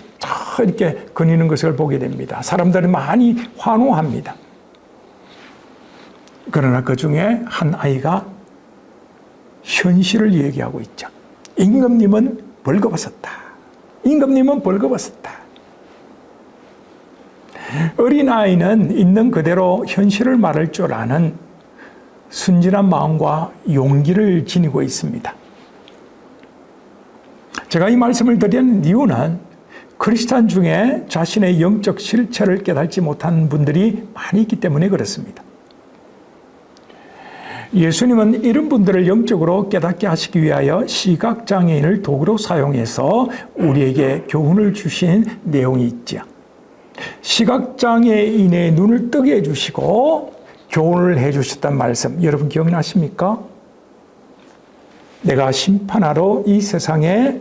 이렇게 거니는 것을 보게 됩니다. 사람들이 많이 환호합니다. 그러나 그 중에 한 아이가 현실을 얘기하고 있죠. 임금님은 벌거벗었다. 임금님은 벌거벗었다. 어린아이는 있는 그대로 현실을 말할 줄 아는 순진한 마음과 용기를 지니고 있습니다. 제가 이 말씀을 드리는 이유는 크리스찬 중에 자신의 영적 실체를 깨닫지 못한 분들이 많이 있기 때문에 그렇습니다. 예수님은 이런 분들을 영적으로 깨닫게 하시기 위하여 시각장애인을 도구로 사용해서 우리에게 교훈을 주신 내용이 있죠. 시각장애인의 눈을 뜨게 해주시고 교훈을 해주셨단 말씀 여러분 기억나십니까? 내가 심판하러 이 세상에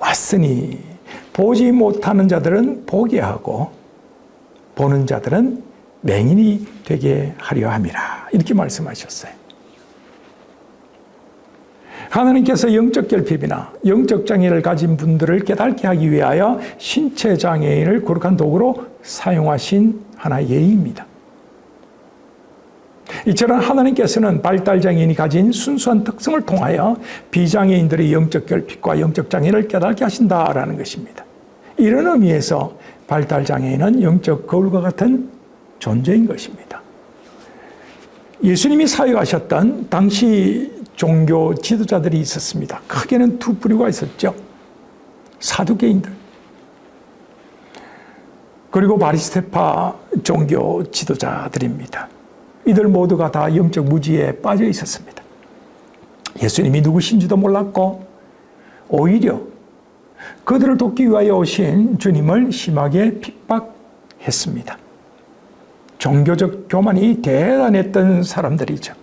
왔으니 보지 못하는 자들은 보게 하고 보는 자들은 맹인이 되게 하려 함이라. 이렇게 말씀하셨어요. 하나님께서 영적 결핍이나 영적 장애를 가진 분들을 깨닫게 하기 위하여 신체 장애인을 거룩한 도구로 사용하신 하나의 예입니다. 이처럼 하나님께서는 발달 장애인이 가진 순수한 특성을 통하여 비장애인들의 영적 결핍과 영적 장애를 깨닫게 하신다라는 것입니다. 이런 의미에서 발달 장애인은 영적 거울과 같은 존재인 것입니다. 예수님이 사역하셨던 당시 종교 지도자들이 있었습니다. 크게는 두 부류가 있었죠. 사두개인들 그리고 바리새파 종교 지도자들입니다. 이들 모두가 다 영적 무지에 빠져 있었습니다. 예수님이 누구신지도 몰랐고 오히려 그들을 돕기 위하여 오신 주님을 심하게 핍박했습니다. 종교적 교만이 대단했던 사람들이죠.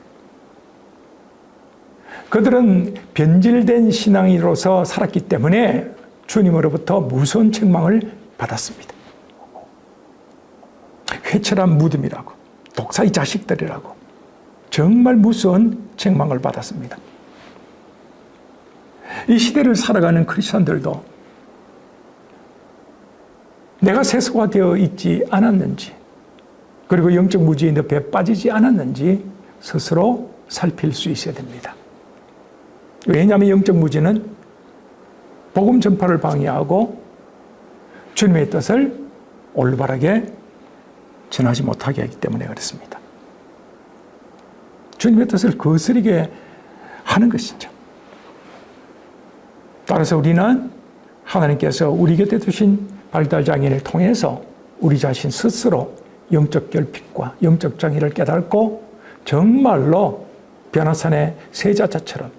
그들은 변질된 신앙인으로서 살았기 때문에 주님으로부터 무서운 책망을 받았습니다. 회칠한 무덤이라고, 독사의 자식들이라고 정말 무서운 책망을 받았습니다. 이 시대를 살아가는 크리스천들도 내가 세속화되어 있지 않았는지 그리고 영적 무지의 늪에 빠지지 않았는지 스스로 살필 수 있어야 됩니다. 왜냐하면 영적 무지는 복음 전파를 방해하고 주님의 뜻을 올바르게 전하지 못하게 하기 때문에 그렇습니다. 주님의 뜻을 거스르게 하는 것이죠. 따라서 우리는 하나님께서 우리 곁에 두신 발달장애인을 통해서 우리 자신 스스로 영적 결핍과 영적 장애를 깨닫고 정말로 변화산의 세자자처럼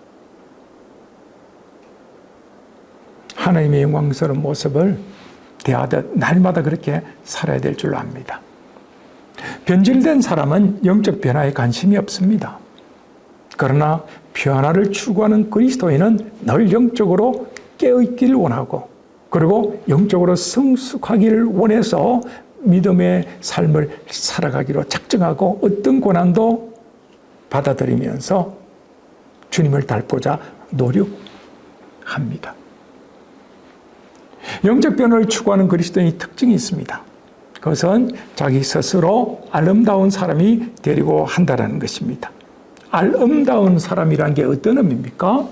하나님의 영광스러운 모습을 대하듯 날마다 그렇게 살아야 될 줄로 압니다. 변질된 사람은 영적 변화에 관심이 없습니다. 그러나 변화를 추구하는 그리스도인은 늘 영적으로 깨어있기를 원하고 그리고 영적으로 성숙하기를 원해서 믿음의 삶을 살아가기로 작정하고 어떤 고난도 받아들이면서 주님을 닮고자 노력합니다. 영적 변화를 추구하는 그리스도인의 특징이 있습니다. 그것은 자기 스스로 아름다운 사람이 되려고 한다는 것입니다. 아름다운 사람이란 게 어떤 의미입니까?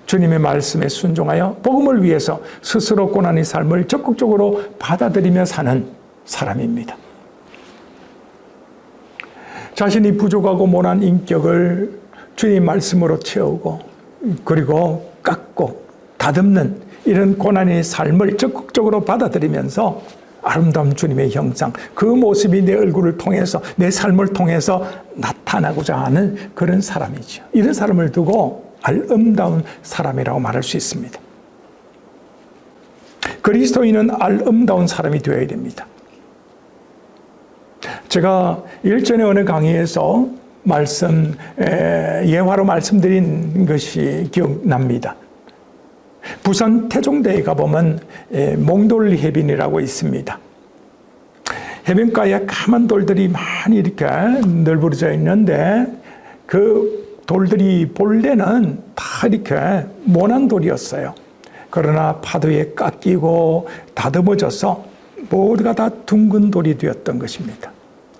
주님의 말씀에 순종하여 복음을 위해서 스스로 고난의 삶을 적극적으로 받아들이며 사는 사람입니다. 자신이 부족하고 모난 인격을 주님 말씀으로 채우고 그리고 깎고 다듬는 이런 고난의 삶을 적극적으로 받아들이면서 아름다운 주님의 형상, 그 모습이 내 얼굴을 통해서, 내 삶을 통해서 나타나고자 하는 그런 사람이죠. 이런 사람을 두고 아름다운 사람이라고 말할 수 있습니다. 그리스도인은 아름다운 사람이 되어야 됩니다. 제가 일전에 어느 강의에서 예화로 말씀드린 것이 기억납니다. 부산 태종대에 가보면 몽돌 해변이라고 있습니다. 해변가에 까만 돌들이 많이 이렇게 널브러져 있는데 그 돌들이 본래는 다 이렇게 모난 돌이었어요. 그러나 파도에 깎이고 다듬어져서 모두가 다 둥근 돌이 되었던 것입니다.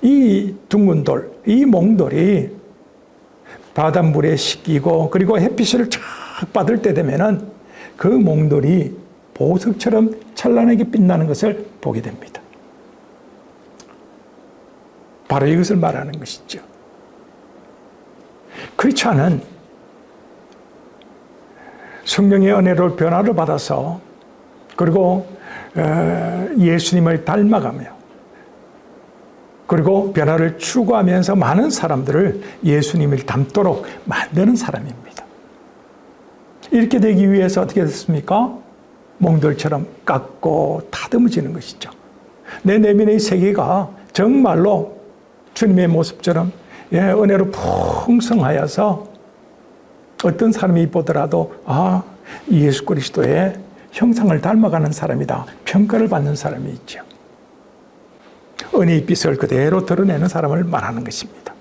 이 둥근 돌, 이 몽돌이 바닷물에 씻기고 그리고 햇빛을 쫙 받을 때 되면은 그 몽돌이 보석처럼 찬란하게 빛나는 것을 보게 됩니다. 바로 이것을 말하는 것이죠. 크리스찬은 성령의 은혜로 변화를 받아서 그리고 예수님을 닮아가며 그리고 변화를 추구하면서 많은 사람들을 예수님을 닮도록 만드는 사람입니다. 이렇게 되기 위해서 어떻게 됐습니까? 몽돌처럼 깎고 다듬어지는 것이죠. 내 내면의 세계가 정말로 주님의 모습처럼 은혜로 풍성하여서 어떤 사람이 보더라도 예수 그리스도의 형상을 닮아가는 사람이다. 평가를 받는 사람이 있죠. 은혜의 빛을 그대로 드러내는 사람을 말하는 것입니다.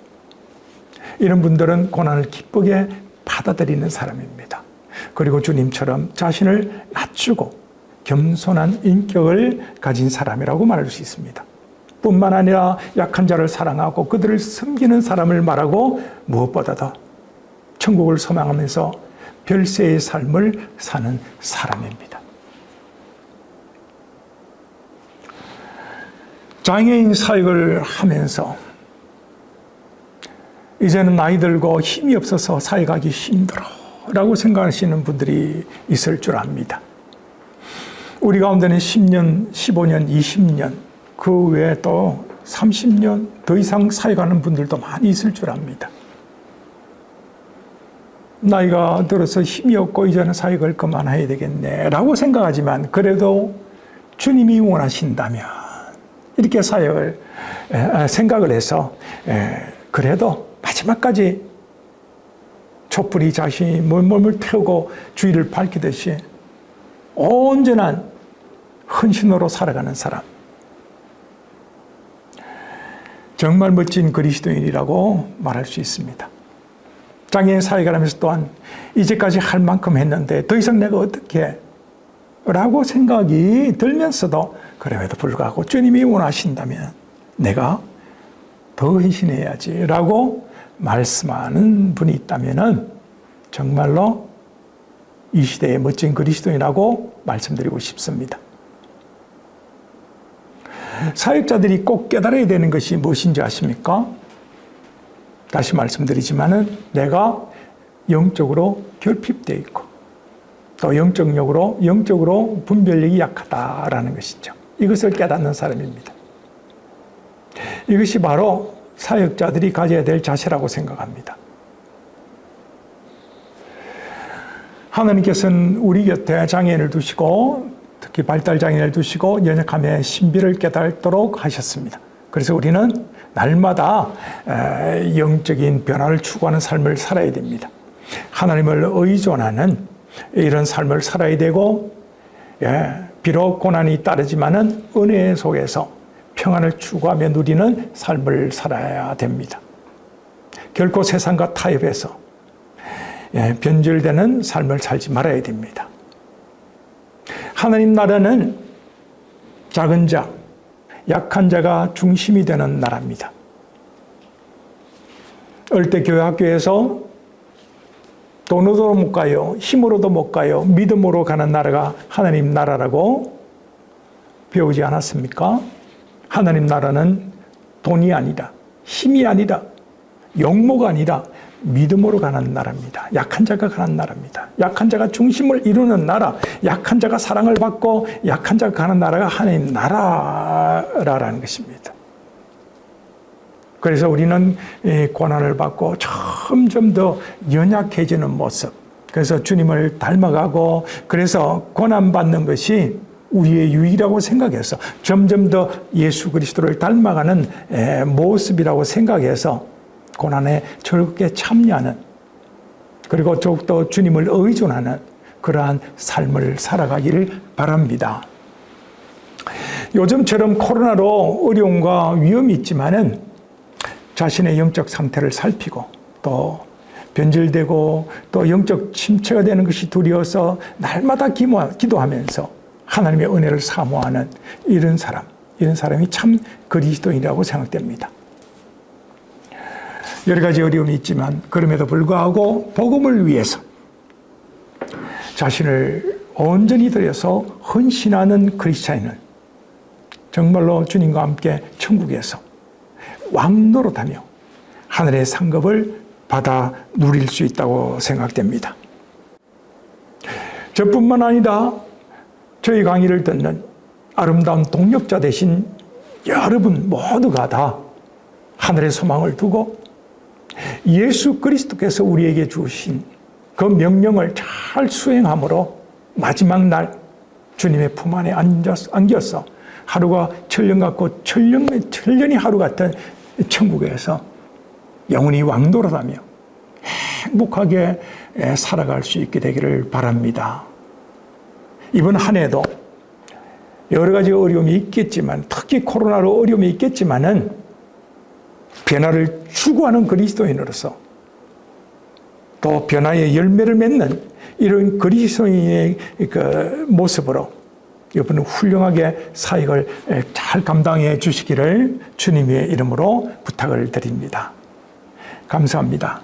이런 분들은 고난을 기쁘게 받아들이는 사람입니다. 그리고 주님처럼 자신을 낮추고 겸손한 인격을 가진 사람이라고 말할 수 있습니다. 뿐만 아니라 약한 자를 사랑하고 그들을 섬기는 사람을 말하고 무엇보다도 천국을 소망하면서 별세의 삶을 사는 사람입니다. 장애인 사역을 하면서 이제는 나이 들고 힘이 없어서 사역하기 힘들어 라고 생각하시는 분들이 있을 줄 압니다. 우리 가운데는 10년, 15년, 20년 그 외에 또 30년 더 이상 사역하는 분들도 많이 있을 줄 압니다. 나이가 들어서 힘이 없고 이제는 사역을 그만해야 되겠네 라고 생각하지만 그래도 주님이 원하신다면 이렇게 사역을 생각을 해서 그래도 마지막까지 촛불이 자신이 몸을 태우고 주위를 밝히듯이 온전한 헌신으로 살아가는 사람, 정말 멋진 그리스도인이라고 말할 수 있습니다. 장애인 사역을 하면서 또한 이제까지 할 만큼 했는데 더 이상 내가 어떻게 라고 생각이 들면서도 그럼에도 불구하고 주님이 원하신다면 내가 더 헌신해야지 라고 말씀하는 분이 있다면 정말로 이 시대의 멋진 그리스도인이라고 말씀드리고 싶습니다. 사역자들이 꼭 깨달아야 되는 것이 무엇인지 아십니까? 다시 말씀드리지만은 내가 영적으로 결핍되어 있고 또 영적으로 분별력이 약하다라는 것이죠. 이것을 깨닫는 사람입니다. 이것이 바로 사역자들이 가져야 될 자세라고 생각합니다. 하나님께서는 우리 곁에 장애인을 두시고 특히 발달장애인을 두시고 연약함의 신비를 깨닫도록 하셨습니다. 그래서 우리는 날마다 영적인 변화를 추구하는 삶을 살아야 됩니다. 하나님을 의존하는 이런 삶을 살아야 되고 비록 고난이 따르지만은 은혜 속에서 평안을 추구하며 누리는 삶을 살아야 됩니다. 결코 세상과 타협해서 변질되는 삶을 살지 말아야 됩니다. 하나님 나라는 작은 자, 약한 자가 중심이 되는 나라입니다. 어릴 때 교회 학교에서 돈으로 못 가요, 힘으로도 못 가요, 믿음으로 가는 나라가 하나님 나라라고 배우지 않았습니까? 하나님 나라는 돈이 아니라, 힘이 아니라 용모가 아니라 믿음으로 가는 나라입니다. 약한 자가 가는 나라입니다. 약한 자가 중심을 이루는 나라, 약한 자가 사랑을 받고 약한 자가 가는 나라가 하나님 나라라는 것입니다. 그래서 우리는 고난을 받고 점점 더 연약해지는 모습, 그래서 주님을 닮아가고, 그래서 고난받는 것이 우리의 유익이라고 생각해서 점점 더 예수 그리스도를 닮아가는 모습이라고 생각해서 고난에 즐겁게 참여하는, 그리고 더욱더 주님을 의존하는 그러한 삶을 살아가기를 바랍니다. 요즘처럼 코로나로 어려움과 위험이 있지만은 자신의 영적 상태를 살피고 또 변질되고 또 영적 침체가 되는 것이 두려워서 날마다 기도하면서 하나님의 은혜를 사모하는 이런 사람이 참 그리스도인이라고 생각됩니다. 여러 가지 어려움이 있지만 그럼에도 불구하고 복음을 위해서 자신을 온전히 들여서 헌신하는 크리스찬은 정말로 주님과 함께 천국에서 왕노릇하며 하늘의 상급을 받아 누릴 수 있다고 생각됩니다. 저뿐만 아니라 저희 강의를 듣는 아름다운 동역자 되신 여러분 모두가 다 하늘의 소망을 두고 예수 그리스도께서 우리에게 주신 그 명령을 잘 수행함으로 마지막 날 주님의 품 안에 안겨서 하루가 천년 같고 천년이 하루 같은 천국에서 영원히 왕노릇하며 행복하게 살아갈 수 있게 되기를 바랍니다. 이번 한 해도 여러 가지 어려움이 있겠지만, 특히 코로나로 어려움이 있겠지만은 변화를 추구하는 그리스도인으로서 또 변화의 열매를 맺는 이런 그리스도인의 그 모습으로 이번 훌륭하게 사역을 잘 감당해 주시기를 주님의 이름으로 부탁을 드립니다. 감사합니다.